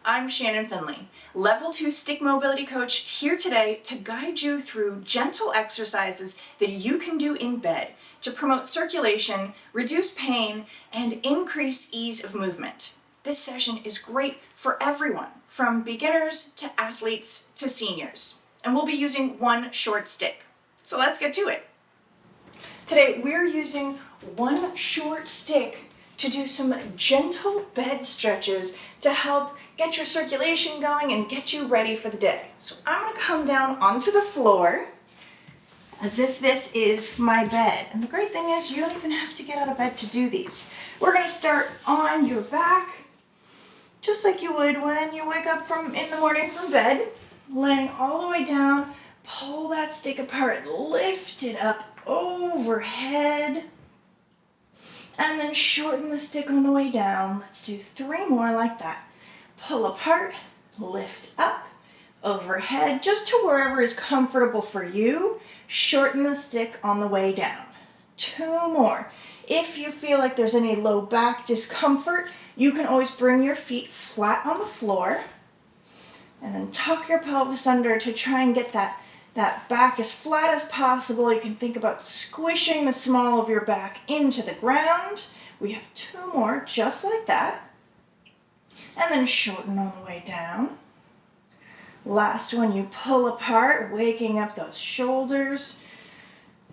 I'm Shannon Finley, Level 2 Stick Mobility Coach, here today to guide you through gentle exercises that you can do in bed to promote circulation, reduce pain, and increase ease of movement. This session is great for everyone, from beginners to athletes to seniors. And we'll be using one short stick. So let's get to it. Today we're using one short stick to do some gentle bed stretches to help get your circulation going and get you ready for the day. So I'm going to come down onto the floor as if this is my bed. And the great thing is you don't even have to get out of bed to do these. We're going to start on your back, just like you would when you wake up in the morning from bed, laying all the way down. Pull that stick apart, lift it up overhead, and then shorten the stick on the way down. Let's do 3 more like that. Pull apart, lift up, overhead, just to wherever is comfortable for you. Shorten the stick on the way down. 2 more. If you feel like there's any low back discomfort, you can always bring your feet flat on the floor and then tuck your pelvis under to try and get that back as flat as possible. You can think about squishing the small of your back into the ground. We have 2 more just like that. And then shorten on the way down. Last one, you pull apart, waking up those shoulders.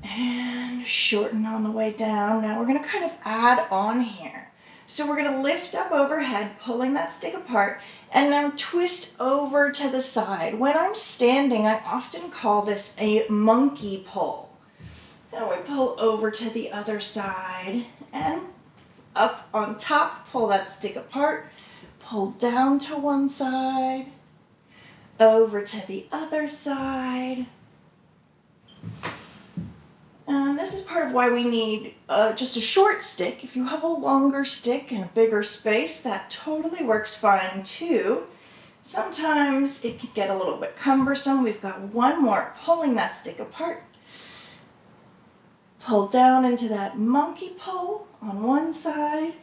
And shorten on the way down. Now we're going to kind of add on here. So we're going to lift up overhead, pulling that stick apart, and now twist over to the side. When I'm standing, I often call this a monkey pull. Now we pull over to the other side, and up on top, pull that stick apart, pull down to one side, over to the other side. And this is part of why we need just a short stick. If you have a longer stick and a bigger space, that totally works fine too. Sometimes it can get a little bit cumbersome. We've got 1 more, pulling that stick apart. Pull down into that monkey pull on one side,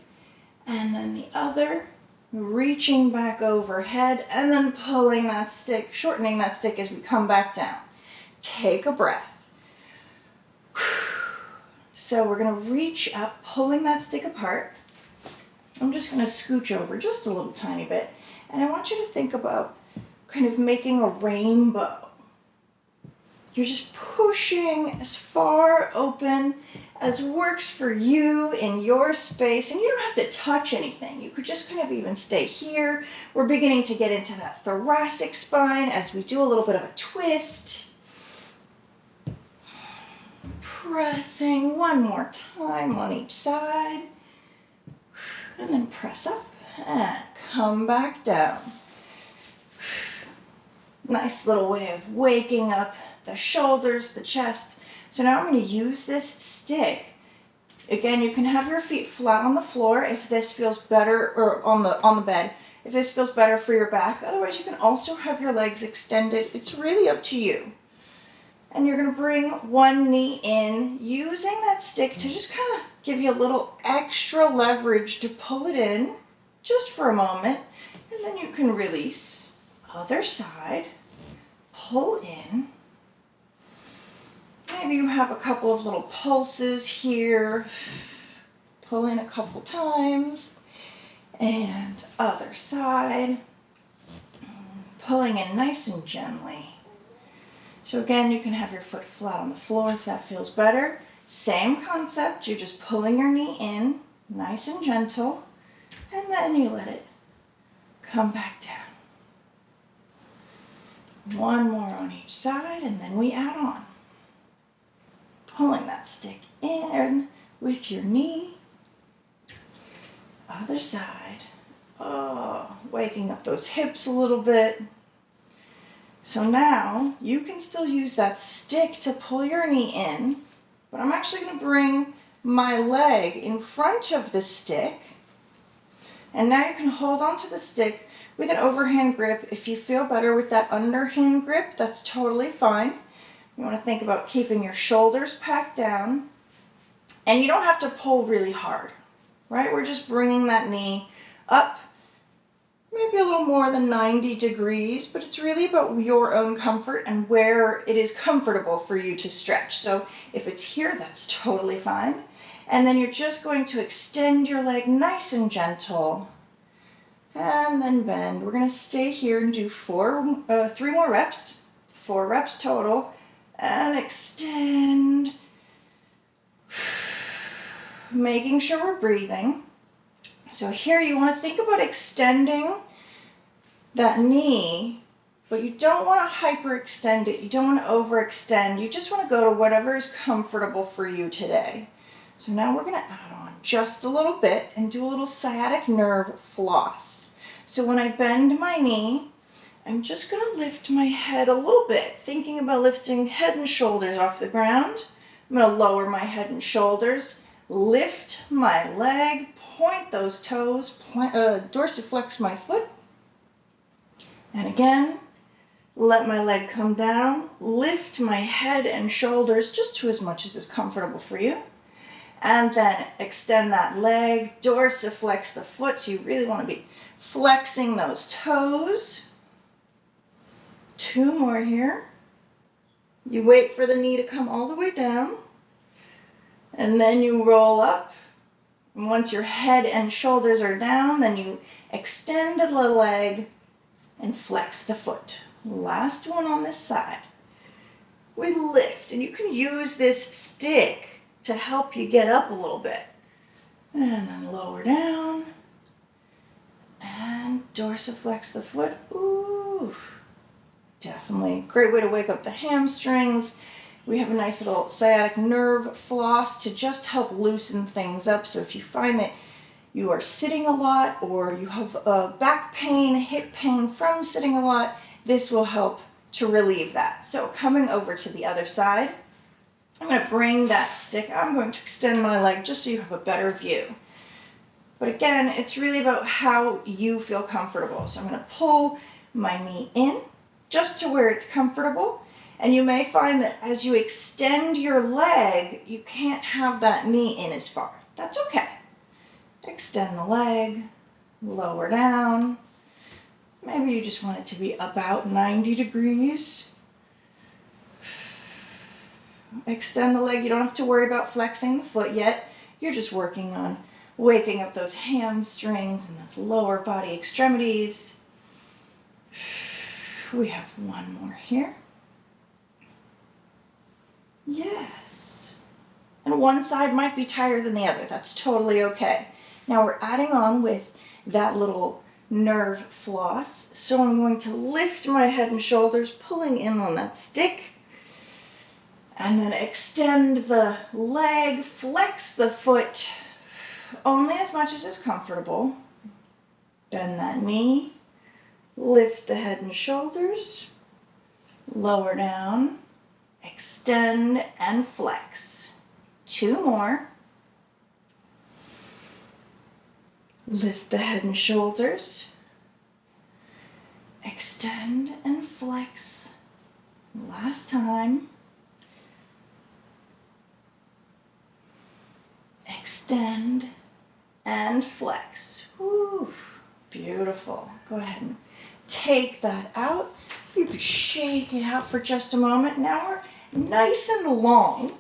and then the other, reaching back overhead, and then pulling that stick, shortening that stick as we come back down. Take a breath. So we're going to reach up, pulling that stick apart. I'm just going to scooch over just a little tiny bit. And I want you to think about kind of making a rainbow. You're just pushing as far open as works for you in your space. And you don't have to touch anything. You could just kind of even stay here. We're beginning to get into that thoracic spine as we do a little bit of a twist. Pressing 1 more time on each side, and then press up and come back down. Nice little way of waking up the shoulders, the chest. So now I'm going to use this stick. Again, you can have your feet flat on the floor if this feels better, or on the bed, if this feels better for your back. Otherwise, you can also have your legs extended. It's really up to you. And you're going to bring one knee in, using that stick to just kind of give you a little extra leverage to pull it in just for a moment. And then you can release. Other side, pull in. Maybe you have a couple of little pulses here. Pull in a couple times. And other side. Pulling in nice and gently. So again, you can have your foot flat on the floor if that feels better. Same concept, you're just pulling your knee in, nice and gentle, and then you let it come back down. 1 more on each side, and then we add on. Pulling that stick in with your knee. Other side. Oh, waking up those hips a little bit. So now you can still use that stick to pull your knee in, but I'm actually going to bring my leg in front of the stick. And now you can hold onto the stick with an overhand grip. If you feel better with that underhand grip, that's totally fine. You want to think about keeping your shoulders packed down, and you don't have to pull really hard, right? We're just bringing that knee up maybe a little more than 90 degrees, but it's really about your own comfort and where it is comfortable for you to stretch. So if it's here, that's totally fine. And then you're just going to extend your leg nice and gentle. And then bend. We're going to stay here and do 3 more reps. 4 reps total. And extend. Making sure we're breathing. So here you want to think about extending that knee, but you don't want to hyperextend it. You don't want to overextend. You just want to go to whatever is comfortable for you today. So now we're going to add on just a little bit and do a little sciatic nerve floss. So when I bend my knee, I'm just going to lift my head a little bit, thinking about lifting head and shoulders off the ground. I'm going to lower my head and shoulders, lift my leg, point those toes, dorsiflex my foot. And again, let my leg come down, lift my head and shoulders just to as much as is comfortable for you. And then extend that leg, dorsiflex the foot. So you really want to be flexing those toes. 2 more here. You wait for the knee to come all the way down. And then you roll up. And once your head and shoulders are down, then you extend the leg and flex the foot. Last one on this side. We lift, and you can use this stick to help you get up a little bit. And then lower down. And dorsiflex the foot. Ooh. Definitely a great way to wake up the hamstrings. We have a nice little sciatic nerve floss to just help loosen things up. So if you find that you are sitting a lot or you have back pain, hip pain from sitting a lot, this will help to relieve that. So coming over to the other side, I'm going to bring that stick. I'm going to extend my leg just so you have a better view. But again, it's really about how you feel comfortable. So I'm going to pull my knee in just to where it's comfortable. And you may find that as you extend your leg, you can't have that knee in as far. That's okay. Extend the leg, lower down. Maybe you just want it to be about 90 degrees. Extend the leg. You don't have to worry about flexing the foot yet. You're just working on waking up those hamstrings and those lower body extremities. We have 1 more here. Yes. And one side might be tighter than the other. That's totally okay. Now we're adding on with that little nerve floss. So I'm going to lift my head and shoulders, pulling in on that stick. And then extend the leg, flex the foot only as much as is comfortable. Bend that knee, lift the head and shoulders, lower down, extend and flex. 2 more. Lift the head and shoulders, extend and flex. Last time. Extend and flex. Woo, beautiful. Go ahead and take that out. You could shake it out for just a moment. Now we're nice and long.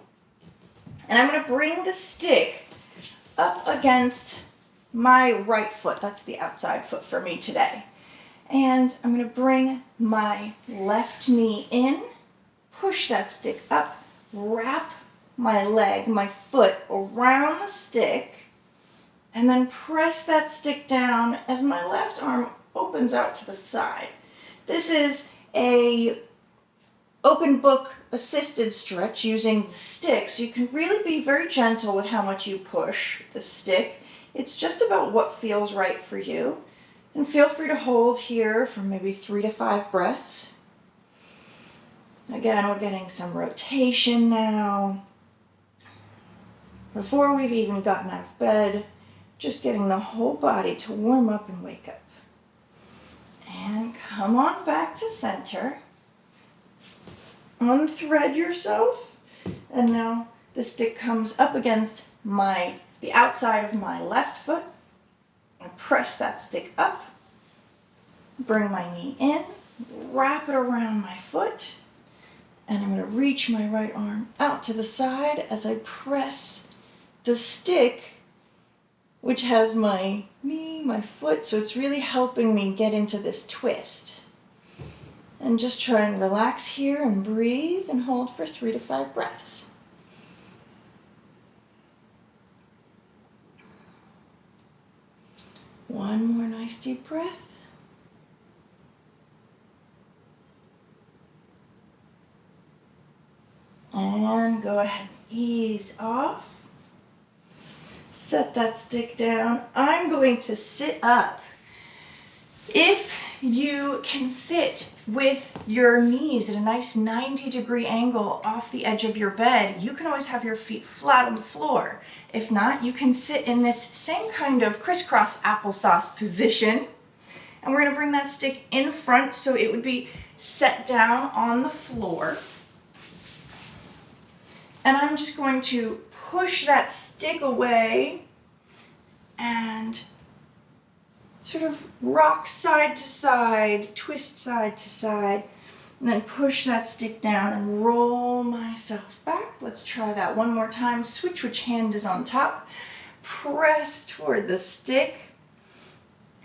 And I'm going to bring the stick up against my right foot. That's the outside foot for me today. And I'm going to bring my left knee in, push that stick up, wrap my leg, my foot around the stick, and then press that stick down as my left arm opens out to the side. This is a open book assisted stretch using the stick, so you can really be very gentle with how much you push the stick. It's just about what feels right for you. And feel free to hold here for maybe 3 to 5 breaths. Again, we're getting some rotation now. Before we've even gotten out of bed, just getting the whole body to warm up and wake up. And come on back to center. Unthread yourself. And now the stick comes up against the outside of my left foot. And press that stick up. Bring my knee in, wrap it around my foot, and I'm going to reach my right arm out to the side as I press the stick, which has my knee, my foot, so it's really helping me get into this twist. And just try and relax here and breathe and hold for 3 to 5 breaths. One more nice deep breath. And go ahead and ease off. Set that stick down. I'm going to sit up. If you can sit with your knees at a nice 90-degree angle off the edge of your bed, you can always have your feet flat on the floor. If not, you can sit in this same kind of crisscross applesauce position. And we're going to bring that stick in front so it would be set down on the floor. And I'm just going to push that stick away and sort of rock side to side, twist side to side, and then push that stick down and roll myself back. Let's try that one more time. Switch which hand is on top. Press toward the stick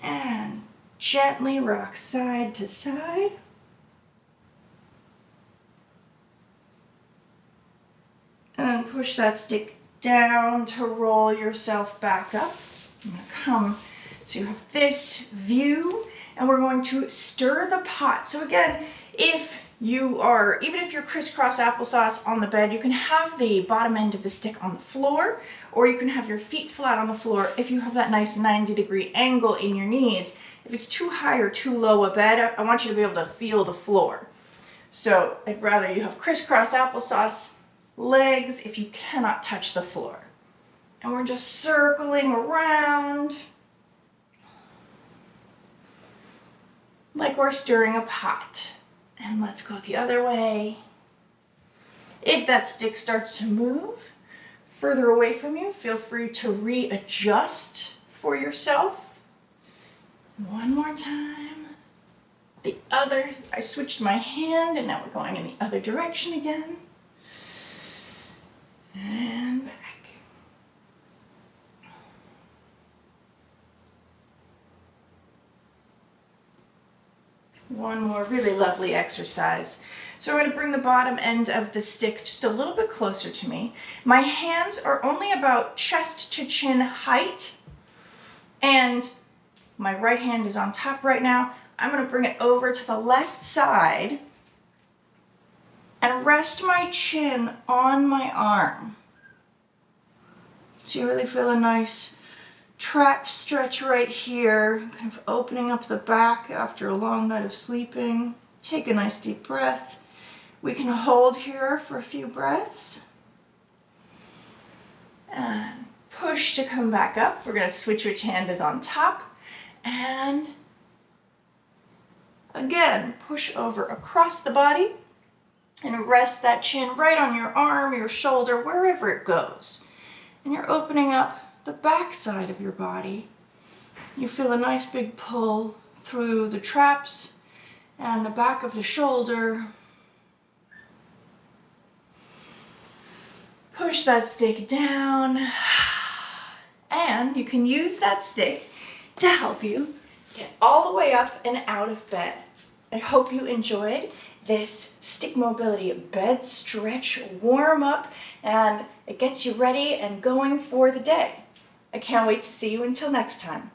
and gently rock side to side. And then push that stick down to roll yourself back up. I'm going to come so you have this view, and we're going to stir the pot. So again, even if you're crisscross applesauce on the bed, you can have the bottom end of the stick on the floor, or you can have your feet flat on the floor if you have that nice 90-degree angle in your knees. If it's too high or too low a bed, I want you to be able to feel the floor. So I'd rather you have crisscross applesauce legs if you cannot touch the floor. And we're just circling around like we're stirring a pot. And let's go the other way. If that stick starts to move further away from you, feel free to readjust for yourself. One more time. The other, I switched my hand and now we're going in the other direction again. And back. One more really lovely exercise. So we're going to bring the bottom end of the stick just a little bit closer to me. My hands are only about chest to chin height, and my right hand is on top right now. I'm going to bring it over to the left side and rest my chin on my arm. So you really feel a nice trap stretch right here, kind of opening up the back after a long night of sleeping. Take a nice deep breath. We can hold here for a few breaths. And push to come back up. We're going to switch which hand is on top. And again, push over across the body and rest that chin right on your arm, your shoulder, wherever it goes. And you're opening up the back side of your body. You feel a nice big pull through the traps and the back of the shoulder. Push that stick down, and you can use that stick to help you get all the way up and out of bed. I hope you enjoyed this stick mobility bed stretch warm up, and it gets you ready and going for the day. I can't wait to see you until next time.